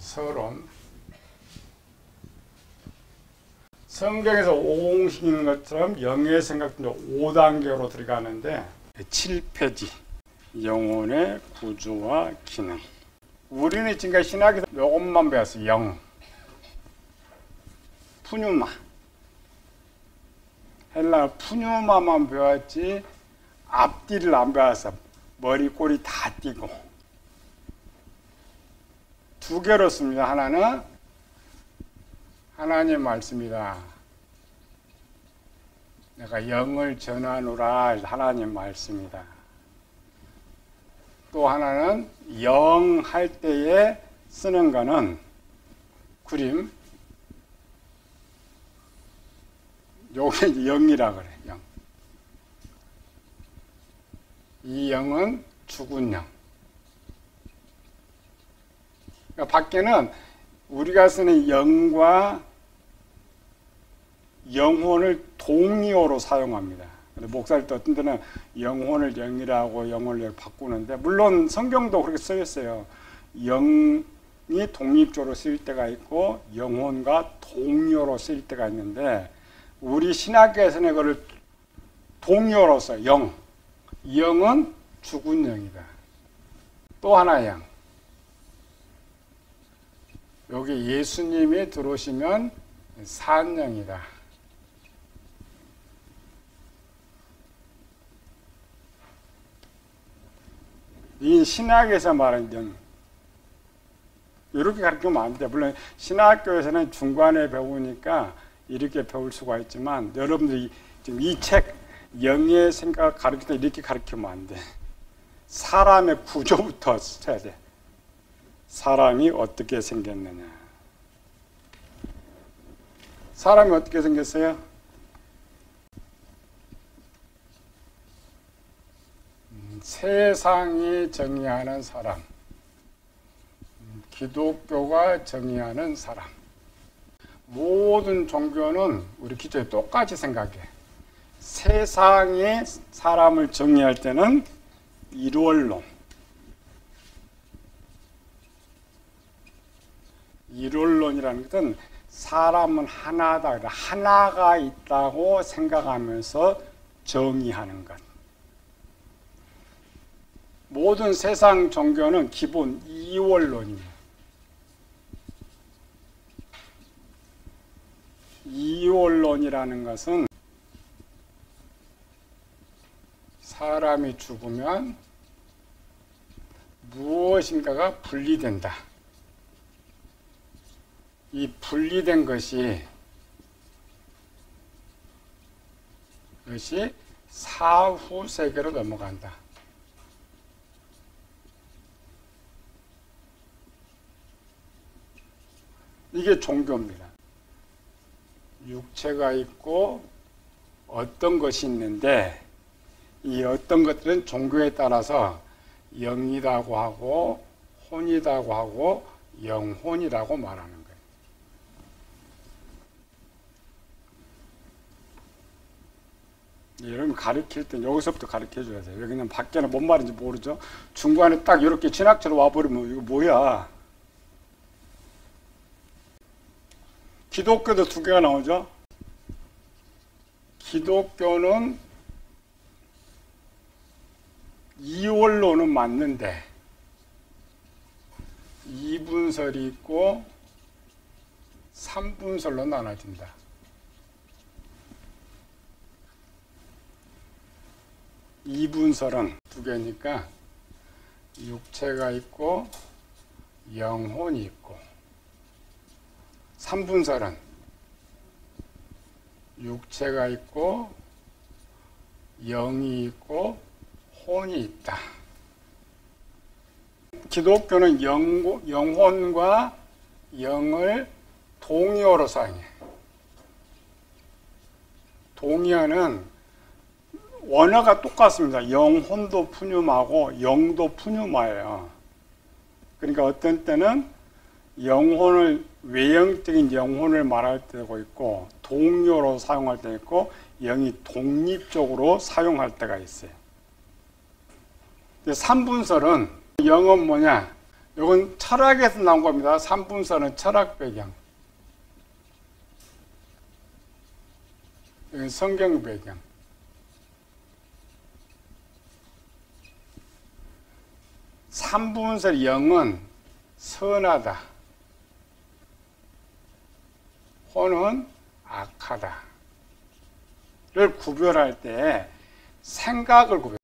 서론. 성경에서 오공식인 것처럼 영의 생각도 5단계로 들어가는데 7페이지 영혼의 구조와 기능. 우리는 지금까지 신학에서 이것만 배웠어요. 영, 푸뉴마. 헬라 푸뉴마만 배웠지 앞뒤를 안 배웠어. 머리 꼬리 다 띄고. 두 개로 씁니다. 하나는 하나님 말씀이다. 내가 영을 전하노라. 하나님 말씀이다. 또 하나는 영 할 때에 쓰는 거는 그림. 요게 영이라 그래. 영. 이 영은 죽은 영. 그러니까 밖에는 우리가 쓰는 영과 영혼을 동의어로 사용합니다. 목사님 또 어떤 때는 영혼을 영이라고 영혼을 바꾸는데, 물론 성경도 그렇게 써 있어요. 영이 독립적으로 쓰일 때가 있고 영혼과 동의어로 쓰일 때가 있는데, 우리 신학계에서는 그걸 동의어로 써요. 영. 영은 죽은 영이다. 또 하나의 영. 여기 예수님이 들어오시면 산 영이다. 이 신학에서 말하는 영. 이렇게 가르치면 안 돼. 물론 신학교에서는 중간에 배우니까 이렇게 배울 수가 있지만, 여러분들이 지금 이 책 영의 생각 가르칠 때 이렇게 가르치면 안 돼. 사람의 구조부터 써야 돼. 사람이 어떻게 생겼느냐. 사람이 어떻게 생겼어요? 세상이 정의하는 사람, 기독교가 정의하는 사람. 모든 종교는 우리 기초에 똑같이 생각해. 세상이 사람을 정의할 때는 일원론. 일원론이라는 것은 사람은 하나다, 하나가 있다고 생각하면서 정의하는 것. 모든 세상 종교는 기본 이원론입니다. 이원론이라는 것은 사람이 죽으면 무엇인가가 분리된다. 이 분리된 것이 사후 세계로 넘어간다. 이게 종교입니다. 육체가 있고 어떤 것이 있는데, 이 어떤 것들은 종교에 따라서 영이라고 하고 혼이라고 하고 영혼이라고 말하는 거예요. 여러분 가르칠 때 여기서부터 가르쳐줘야 돼요. 여기는 밖에는 뭔 말인지 모르죠. 중간에 딱 이렇게 신학처럼 와버리면 이거 뭐야. 기독교도 두 개가 나오죠. 기독교는 이원론은 맞는데 이분설이 있고 삼분설로 나눠진다. 이분설은 두 개니까 육체가 있고 영혼이 있고, 삼분설은 육체가 있고 영이 있고 혼이 있다. 기독교는 영혼과 영을 동의어로 사용해. 동의어는 원어가 똑같습니다. 영혼도 푸뉴마고 영도 푸뉴마예요. 그러니까 어떤 때는 영혼을, 외형적인 영혼을 말할 때가 있고 동의어로 사용할 때 있고, 영이 독립적으로 사용할 때가 있어요. 근데 삼분설은 영은 뭐냐? 이건 철학에서 나온 겁니다. 3분설은 철학 배경. 이건 성경 배경. 삼분설 영은 선하다. 혼은 악하다. 를 구별할 때 생각을 구별.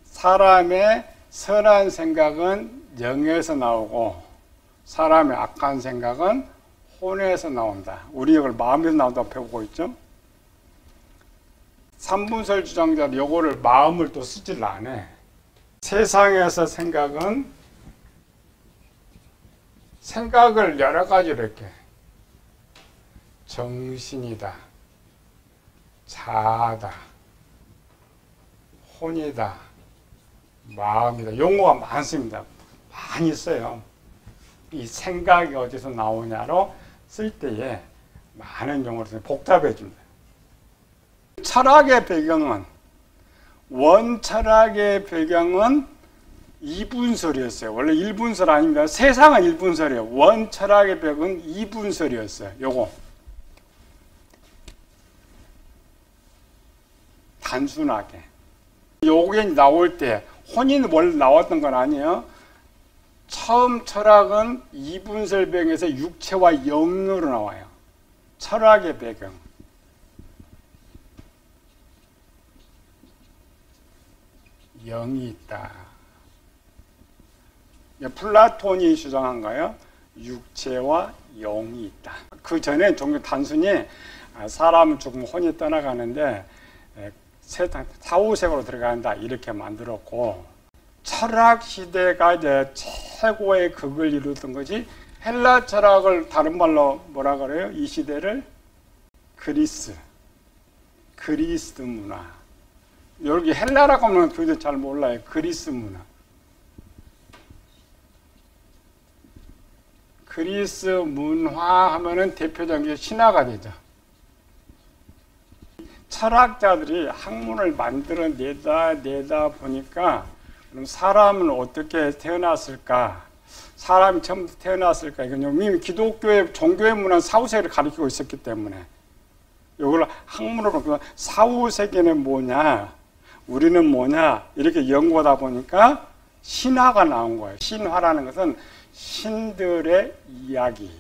사람의 선한 생각은 영에서 나오고 사람의 악한 생각은 혼에서 나온다. 우리 이걸 마음에서 나온다고 배우고 있죠. 삼분설 주장자는 요거를 마음을 또 쓰질 않아. 세상에서 생각을 여러 가지로 이렇게 정신이다, 자아다, 혼이다, 마음이다. 용어가 많습니다. 많이 써요. 이 생각이 어디서 나오냐로 쓸 때에 많은 용어를 써요. 복잡해 줍니다. 철학의 배경은, 원철학의 배경은 이분설이었어요. 원래 1분설 아닙니다. 세상은 1분설이에요. 원철학의 배경은 2분설이었어요. 요거. 단순하게. 요게 나올 때, 혼이 원래 나왔던 건 아니에요. 처음 철학은 2분설 배경에서 육체와 영으로 나와요. 철학의 배경. 영이 있다. 플라톤이 주장한 거예요. 육체와 영이 있다. 그 전에 종교 단순히 사람은 조금 혼이 떠나가는데 사후세계로 들어간다 이렇게 만들었고, 철학 시대가 이제 최고의 극을 이루었던 것이 헬라 철학을 다른 말로 뭐라 그래요? 이 시대를 그리스 문화. 여기 헬라라고 하면 그래도 잘 몰라요. 그리스 문화. 그리스 문화 하면은 대표적인 게 신화가 되죠. 철학자들이 학문을 만들어내다 보니까 그럼 사람은 어떻게 태어났을까? 사람이 처음부터 태어났을까? 이건 이미 기독교의 종교의 문화는 사후세계를 가리키고 있었기 때문에 이걸 학문으로 보면 사후세계는 뭐냐? 우리는 뭐냐? 이렇게 연구하다 보니까 신화가 나온 거예요. 신화라는 것은 신들의 이야기.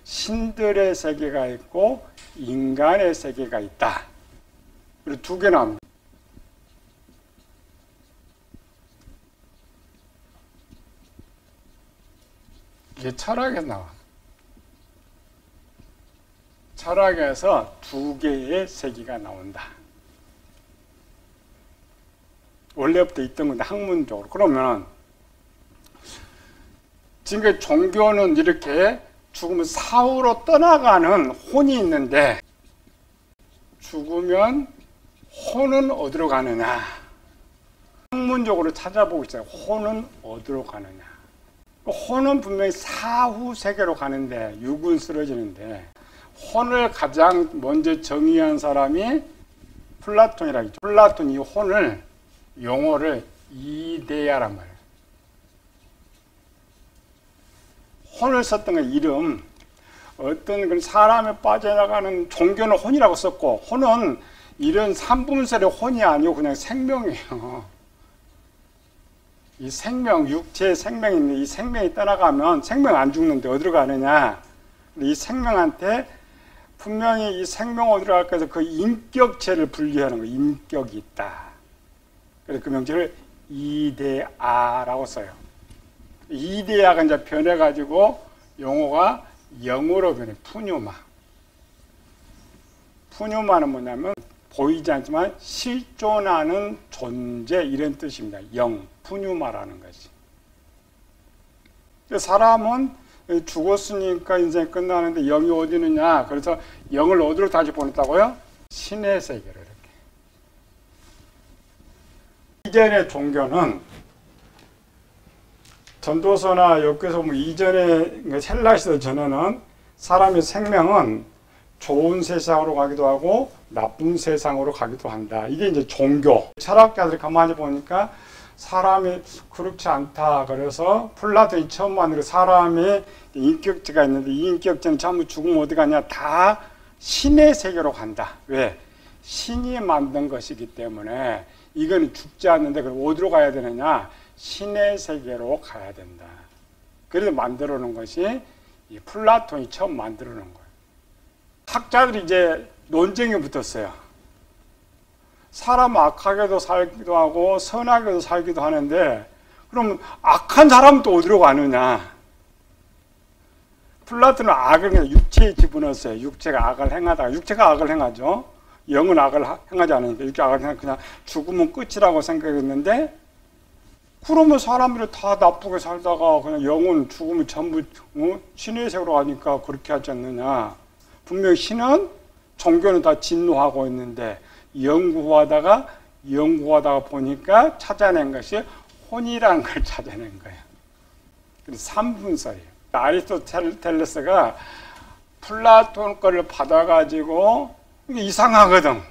신들의 세계가 있고 인간의 세계가 있다. 그리고 두 개 나옵니다. 이게 철학에서 나와. 철학에서 두 개의 세계가 나온다. 원래부터 있던 건데 학문적으로. 그러면 지금 종교는 이렇게 죽으면 사후로 떠나가는 혼이 있는데 죽으면 혼은 어디로 가느냐? 학문적으로 찾아보고 있어요. 혼은 어디로 가느냐? 혼은 분명히 사후 세계로 가는데 육은 쓰러지는데 혼을 가장 먼저 정의한 사람이 플라톤이라고 했죠. 플라톤이 혼을 용어를 이데아란 말이에요. 혼을 썼던 건 이름, 어떤 그런 사람에 빠져나가는 종교는 혼이라고 썼고, 혼은 이런 삼분설의 혼이 아니고 그냥 생명이에요. 이 생명, 육체의 생명이 있는데 이 생명이 떠나가면 생명 안 죽는데 어디로 가느냐? 이 생명한테 분명히 이 생명 어디로 갈까 해서 그 인격체를 분리하는 거예요. 인격이 있다. 그래서 그 명칭을 이데아라고 써요. 이데아가 이제 변해가지고 용어가 영어로 변해. 푸뉴마. 푸뉴마는 뭐냐면 보이지 않지만 실존하는 존재 이런 뜻입니다. 영, 푸뉴마라는 것이. 사람은 죽었으니까 인생이 끝나는데 영이 어디 있느냐. 그래서 영을 어디로 다시 보냈다고요? 신의 세계로 이렇게. 이전의 종교는 전도서나 역에서 보면 이전에 헬라 시대 전에는 사람의 생명은 좋은 세상으로 가기도 하고 나쁜 세상으로 가기도 한다. 이게 이제 종교. 철학자들이 가만히 보니까 사람이 그렇지 않다. 그래서 플라톤이 처음 만들어 사람이 인격체가 있는데 이 인격체는 전부 죽으면 어디 가냐? 다 신의 세계로 간다. 왜? 신이 만든 것이기 때문에 이건 죽지 않는데 그럼 어디로 가야 되느냐? 신의 세계로 가야 된다. 그래서 만들어 놓은 것이 이 플라톤이 처음 만들어 놓은 거예요. 학자들이 이제 논쟁이 붙었어요. 사람 악하게도 살기도 하고 선하게도 살기도 하는데 그럼 악한 사람은 또 어디로 가느냐? 플라톤은 악을 그냥 육체에 집어넣었어요. 육체가 악을 행하다가 육체가 악을 행하죠. 영은 악을 행하지 않으니까 이렇게 악을 행하면 그냥 죽으면 끝이라고 생각했는데 그러면 사람들이 다 나쁘게 살다가 그냥 영은 죽으면 전부 신의 세계로 가니까 그렇게 하지 않느냐. 분명히 신은 종교는 다 진노하고 있는데 연구하다가 보니까 찾아낸 것이 혼이라는 걸 찾아낸 거예요. 그래서 3분설이에요. 아리스토텔레스가 플라톤 거를 받아가지고 이게 이상하거든.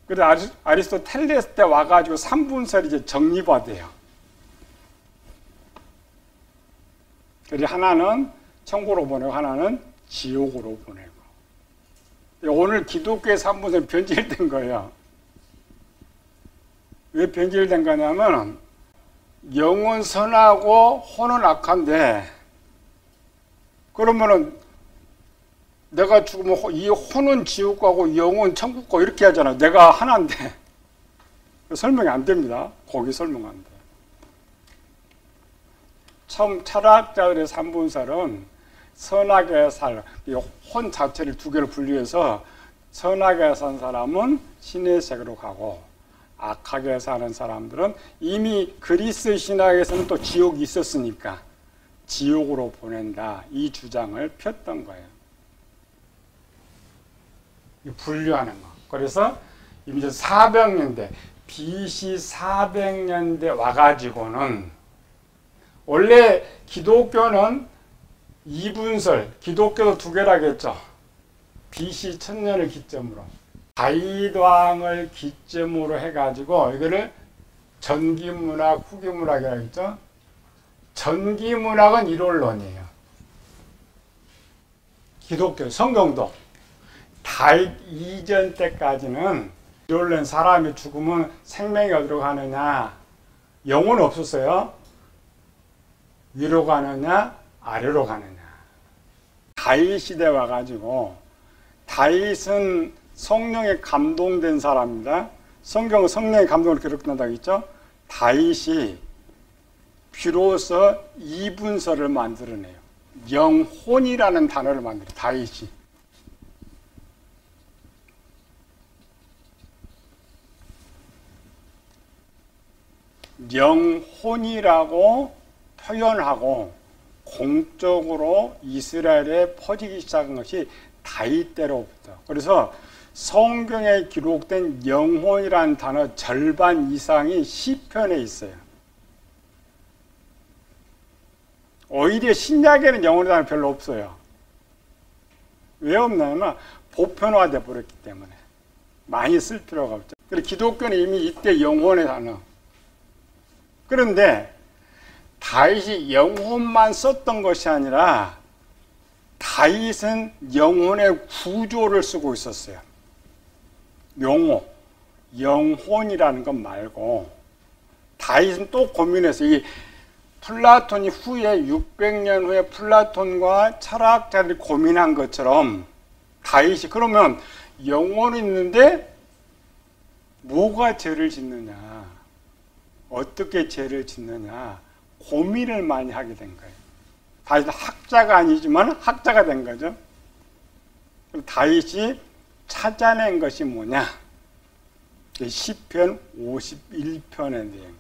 그래서 아리스토텔레스 때 와가지고 3분설이 이제 정리받아요. 그래서 하나는 천국으로 보내고 하나는 지옥으로 보내고. 오늘 기독교의 3분설이 변질된 거예요. 왜 변질된 거냐면 영은 선하고 혼은 악한데 그러면은 내가 죽으면 이 혼은 지옥 가고 영은 천국 가고 이렇게 하잖아. 내가 하나인데 설명이 안 됩니다. 거기 설명 안 돼. 처음 철학자들의 3분설은 선하게 혼 자체를 두 개를 분리해서 선하게 산 사람은 신의 세계로 가고 악하게 사는 사람들은 이미 그리스 신학에서는 또 지옥이 있었으니까 지옥으로 보낸다. 이 주장을 폈던 거예요. 분류하는 거. 그래서 이제 400년대, BC 400년대 와가지고는 원래 기독교는 2분설, 기독교도 두 개라겠죠. BC 1000년을 기점으로. 다이왕을 기점으로 해가지고 이거를 전기문학, 후기문학이라고 했죠. 전기문학은 일원론이에요. 기독교, 성경도. 다윗 이전 때까지는 일원론 사람이 죽으면 생명이 어디로 가느냐. 영은 없었어요. 위로 가느냐, 아래로 가느냐. 다윗 시대 와가지고 다윗은 성령에 감동된 사람입니다. 성경은 성령의 감동을 기록한다고 했죠. 다윗이 비로소 이분설을 만들어내요. 영혼이라는 단어를 만들어요. 다윗이. 영혼이라고 표현하고 공적으로 이스라엘에 퍼지기 시작한 것이 다윗 때로부터. 그래서 성경에 기록된 영혼이라는 단어 절반 이상이 시편에 있어요. 오히려 신약에는 영혼이라는 단어 별로 없어요. 왜 없냐면 보편화되어 버렸기 때문에 많이 쓸 필요가 없죠. 그리고 기독교는 이미 이때 영혼의 단어. 그런데 다윗이 영혼만 썼던 것이 아니라 다윗은 영혼의 구조를 쓰고 있었어요. 용어, 영혼이라는 것 말고 다윗은 또 고민해서 이 플라톤이 후에 600년 후에 플라톤과 철학자들이 고민한 것처럼 다윗이 그러면 영혼이 있는데 뭐가 죄를 짓느냐, 어떻게 죄를 짓느냐 고민을 많이 하게 된 거예요. 다윗은 학자가 아니지만 학자가 된 거죠. 다윗이 찾아낸 것이 뭐냐? 시편 51편의 내용.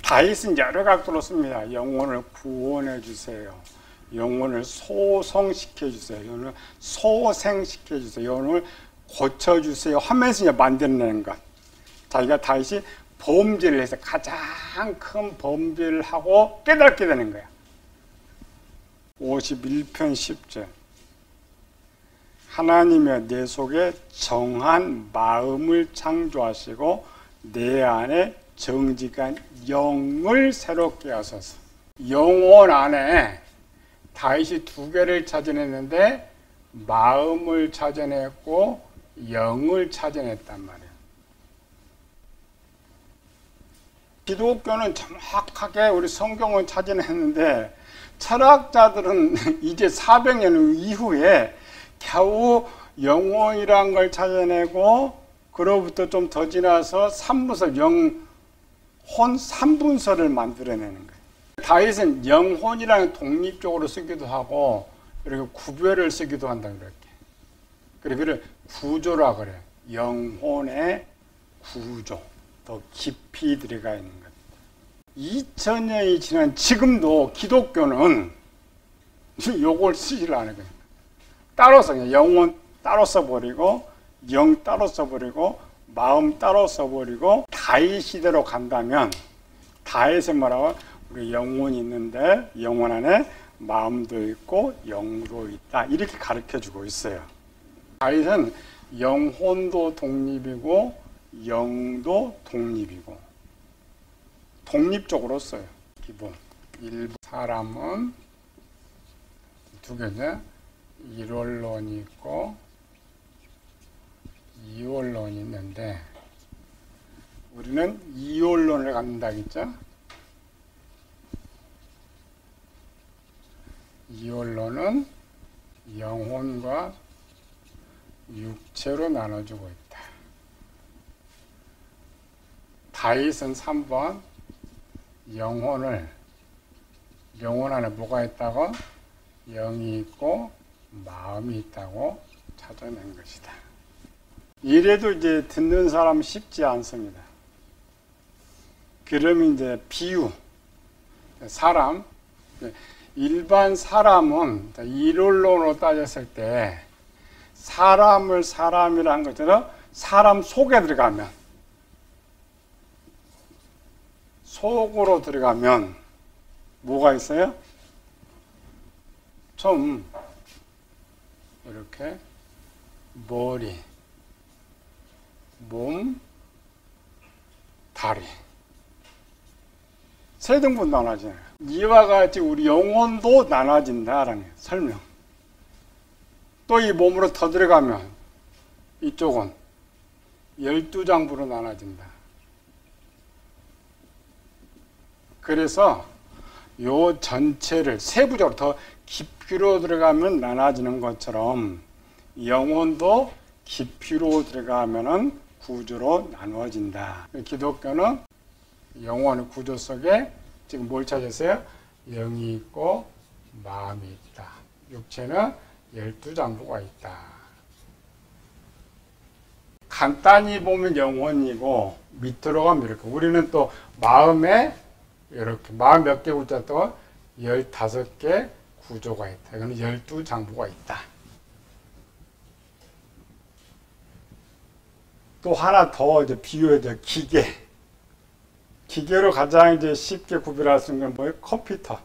다윗은 여러 각도로 씁니다. 영혼을 구원해 주세요. 영혼을 소성시켜 주세요. 영혼을 소생시켜 주세요. 영혼을 고쳐 주세요. 하면서 이제 만들어내는 것. 자기가 다윗이 범죄를 해서 가장 큰 범죄를 하고 깨닫게 되는 거야. 51편 10절. 하나님의 내 속에 정한 마음을 창조하시고 내 안에 정직한 영을 새롭게 하소서. 영혼 안에 다윗이 두 개를 찾아냈는데 마음을 찾아냈고 영을 찾아냈단 말이에요. 기독교는 정확하게 우리 성경을 찾아냈는데 철학자들은 이제 400년 이후에 겨우 영혼이란 걸 찾아내고 그로부터 좀 더 지나서 3분설, 영혼 3분설을 만들어내는 거예요. 다윗은 영혼이라는 독립적으로 쓰기도 하고 이렇게 구별을 쓰기도 한다 그렇게. 그래서 구조라 그래요. 영혼의 구조, 더 깊이 들어가 있는 것. 2000년이 지난 지금도 기독교는 요걸 쓰질 않아요. 따로 써. 영혼 따로 써버리고 영 따로 써버리고 마음 따로 써버리고 다윗 시대로 간다면 다윗은 뭐라고? 우리 영혼이 있는데 영혼 안에 마음도 있고 영도 있다. 이렇게 가르쳐주고 있어요. 다윗은 영혼도 독립이고 영도 독립이고 독립적으로 써요. 기본. 일부 사람은 두 개죠. 일원론이 있고 이원론이 있는데 우리는 이원론을 갖는다겠죠. 이원론은 영혼과 육체로 나눠주고 있다. 다윗은 3번 영혼 안에 뭐가 있다고? 영이 있고 마음이 있다고 찾아낸 것이다. 이래도 이제 듣는 사람 쉽지 않습니다. 그러면 이제 비유, 사람, 일반 사람은 일원론으로 따졌을 때 사람을 사람이라는 것처럼 사람 속에 들어가면 속으로 들어가면 뭐가 있어요? 좀 이렇게 머리, 몸, 다리 세 등분 나눠지나요? 이와 같이 우리 영혼도 나눠진다라는 설명. 또 이 몸으로 더 들어가면 이쪽은 12장부로 나눠진다. 그래서 요 전체를 세부적으로 더 깊이로 들어가면 나눠지는 것처럼 영혼도 깊이로 들어가면은 구조로 나누어진다. 기독교는 영혼의 구조 속에 지금 뭘 찾았어요? 영이 있고 마음이 있다. 육체는 12장부가 있다. 간단히 보면 영혼이고 밑으로 가면 이렇게. 우리는 또 마음에 이렇게 마음 몇 개 구조 또 15개 구조가 있다. 이거는 12장부가 있다. 또 하나 더 이제 비유해줘. 기계. 기계로 가장 이제 쉽게 구별할 수 있는 건 뭐예요? 컴퓨터.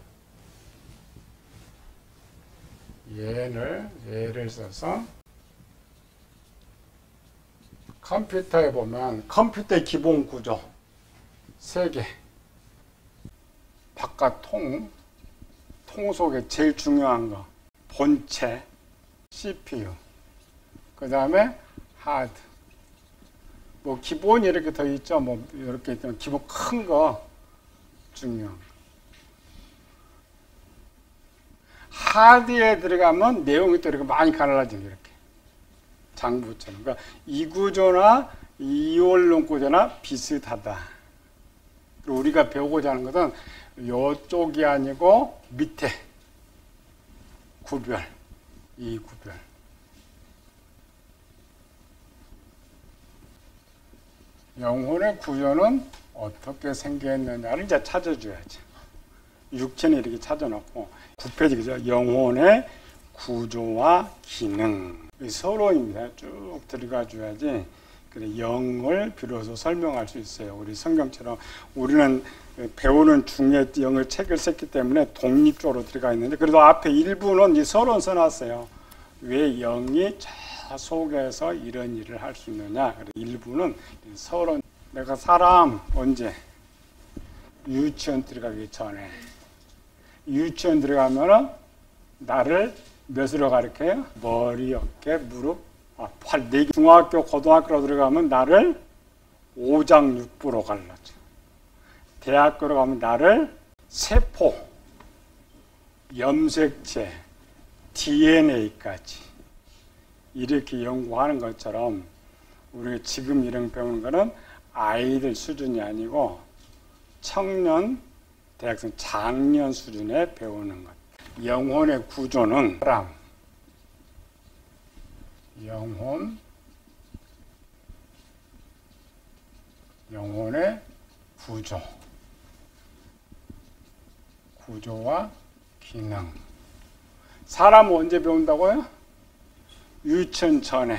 예를 써서 컴퓨터에 보면 컴퓨터의 기본 구조 3개. 바깥 통 속에 제일 중요한 거 본체, CPU, 그 다음에 하드. 뭐 기본이 이렇게 더 있죠. 뭐 이렇게 있던 기본 큰 거 중요한 거. 하드에 들어가면 내용이 또 이렇게 많이 갈라지는 이렇게 장부처럼. 그러니까 이 구조나 이원론 구조나 비슷하다. 그리고 우리가 배우고자 하는 것은 이쪽이 아니고 밑에 구별, 이 구별. 영혼의 구조는 어떻게 생겼느냐를 이제 찾아줘야지. 육체는 이렇게 찾아놓고 9페이지 그죠? 영혼의 구조와 기능 서로입니다. 쭉 들어가 줘야지. 그래 영을 비로소 설명할 수 있어요. 우리 성경처럼 우리는 배우는 중에 영을 책을 썼기 때문에 독립적으로 들어가 있는데 그래도 앞에 일부는 이 서론 써놨어요. 왜 영이 저 속에서 이런 일을 할 수 있느냐. 일부는 서론 내가 사람 언제? 유치원 들어가기 전에. 유치원 들어가면은 나를 몇으로 가르쳐요? 머리, 어깨, 무릎, 팔, 네 개. 중학교, 고등학교로 들어가면 나를 오장육부로 갈라져. 대학교로 가면 나를 세포, 염색체, DNA까지 이렇게 연구하는 것처럼 우리가 지금 이런 배우는 거는 아이들 수준이 아니고 청년, 대학생, 장년 수준에 배우는 것. 영혼의 구조는 사람, 영혼의 구조, 구조와 기능. 사람은 언제 배운다고요? 유치원 전에.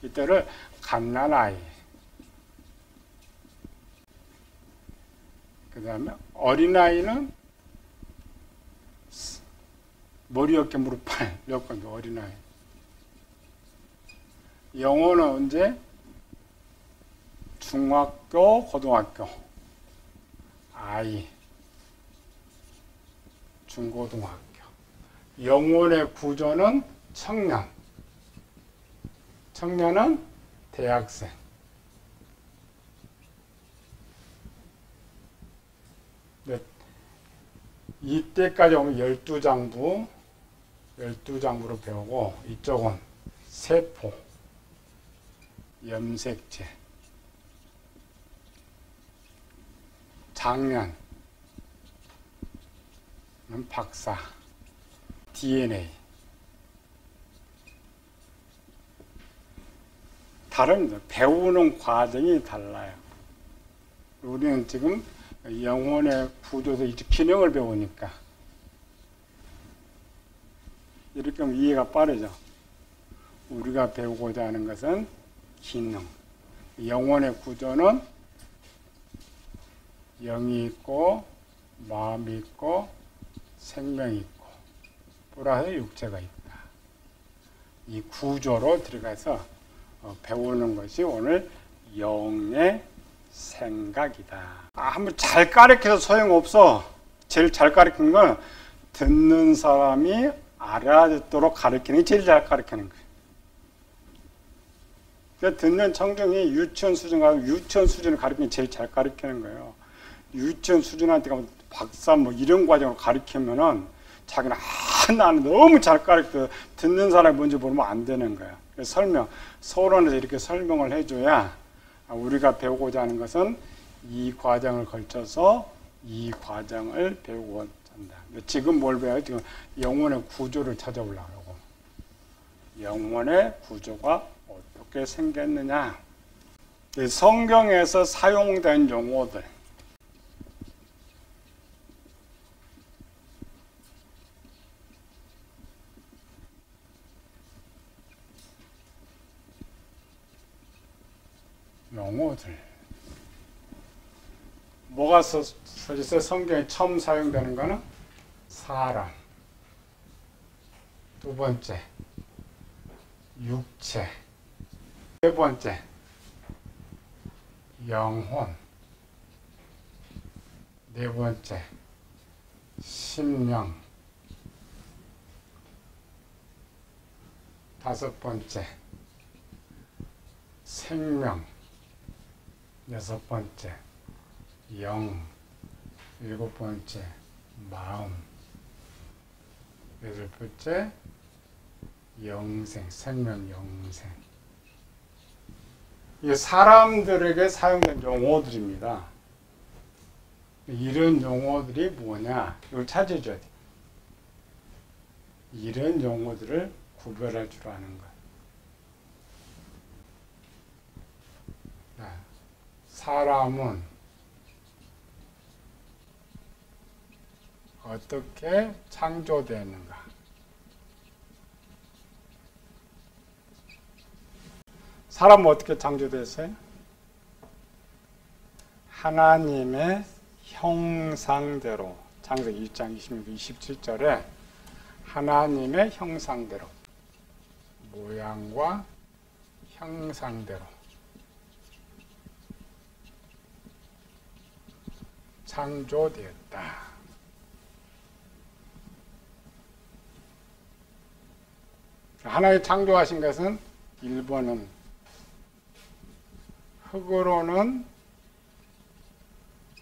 이때를 갓난아이. 그 다음에 어린아이는 머리, 어깨, 무릎, 팔, 여건도 어린아이. 영어는 언제? 중학교, 고등학교. 아이. 중고등학교. 영혼의 구조는 청년. 청년은 대학생. 네. 이때까지 오면 12장부로 배우고, 이쪽은 세포, 염색체, 장년, 박사, DNA. 다릅니다. 배우는 과정이 달라요. 우리는 지금 영혼의 구조에서 이제 기능을 배우니까 이렇게 하면 이해가 빠르죠. 우리가 배우고자 하는 것은 기능. 영혼의 구조는 영이 있고 마음이 있고 생명이 있고 플러스 육체가 있다. 이 구조로 들어가서 배우는 것이 오늘 영의 생각이다. 한번 잘 가르쳐서 소용없어. 제일 잘 가르치는 건 듣는 사람이 알아듣도록 가르치는 게 제일 잘 가르치는 거예요. 그러니까 듣는 청중이 유치원 수준 가서 유치원 수준을 가르치는 게 제일 잘 가르치는 거예요. 유치원 수준한테 가면 박사 뭐 이런 과정으로 가르치면은 자기는 나는 너무 잘 가르쳐 듣는 사람이 뭔지 모르면 안 되는 거야. 그래서 서론에서 이렇게 설명을 해줘야 우리가 배우고자 하는 것은 이 과정을 걸쳐서 이 과정을 배우고 한다. 지금 뭘 배워요? 지금 영혼의 구조를 찾아보려고. 영혼의 구조가 어떻게 생겼느냐. 성경에서 사용된 용어들. 뭐가 써있어요? 성경에 처음 사용되는 거는 사람, 두 번째 육체, 세 번째 영혼, 네 번째 심령, 다섯 번째 생명, 여섯 번째 영, 일곱 번째 마음, 여덟 번째 영생, 생명 영생. 이게 사람들에게 사용된 용어들입니다. 이런 용어들이 뭐냐? 이걸 찾아줘야 돼. 이런 용어들을 구별할 줄 아는 것. 사람은 어떻게 창조되는가? 사람은 어떻게 창조됐어요? 하나님의 형상대로. 창세기 1장 26, 27절에 하나님의 형상대로, 모양과 형상대로. 창조되었다. 하나님 창조하신 것은 1번은 흙으로는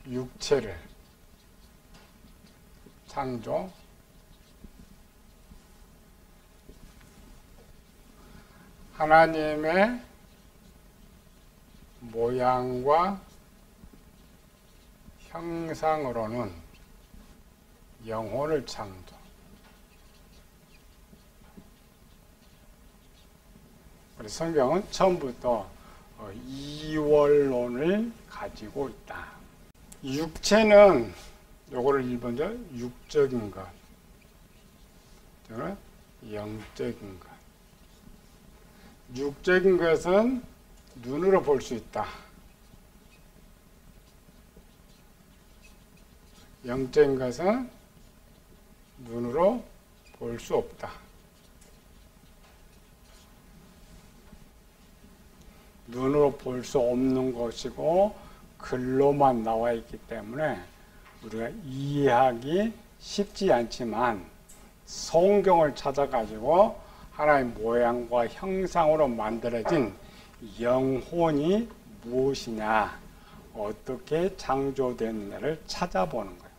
육체를 창조, 하나님의 모양과 형상으로는 영혼을 창조. 그래서 성경은 처음부터 이원론을 가지고 있다. 육체는 요거를 1번죠. 육적인 것. 저는 영적인 것. 육적인 것은 눈으로 볼 수 있다. 영적인 것은 눈으로 볼 수 없다. 눈으로 볼 수 없는 것이고 글로만 나와 있기 때문에 우리가 이해하기 쉽지 않지만 성경을 찾아가지고 하나님의 모양과 형상으로 만들어진 영혼이 무엇이냐, 어떻게 창조됐느냐를 찾아보는 거예요.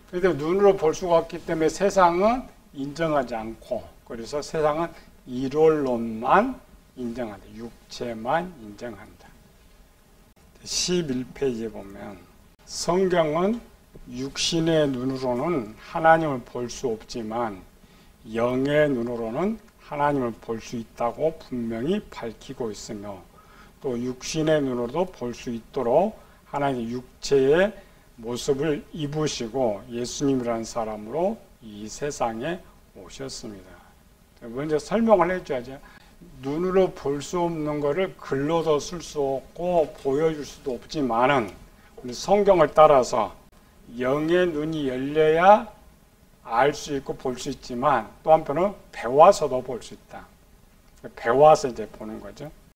그런데 눈으로 볼 수가 없기 때문에 세상은 인정하지 않고, 그래서 세상은 이론론만 인정한다. 육체만 인정한다. 11페이지에 보면 성경은 육신의 눈으로는 하나님을 볼 수 없지만 영의 눈으로는 하나님을 볼 수 있다고 분명히 밝히고 있으며, 또 육신의 눈으로도 볼 수 있도록 하나님의 육체의 모습을 입으시고 예수님이라는 사람으로 이 세상에 오셨습니다. 먼저 설명을 해줘야죠. 눈으로 볼 수 없는 것을 글로도 쓸 수 없고 보여줄 수도 없지만은 우리 성경을 따라서 영의 눈이 열려야 알 수 있고 볼 수 있지만 또 한편은 배워서도 볼 수 있다. 배워서 이제 보는 거죠.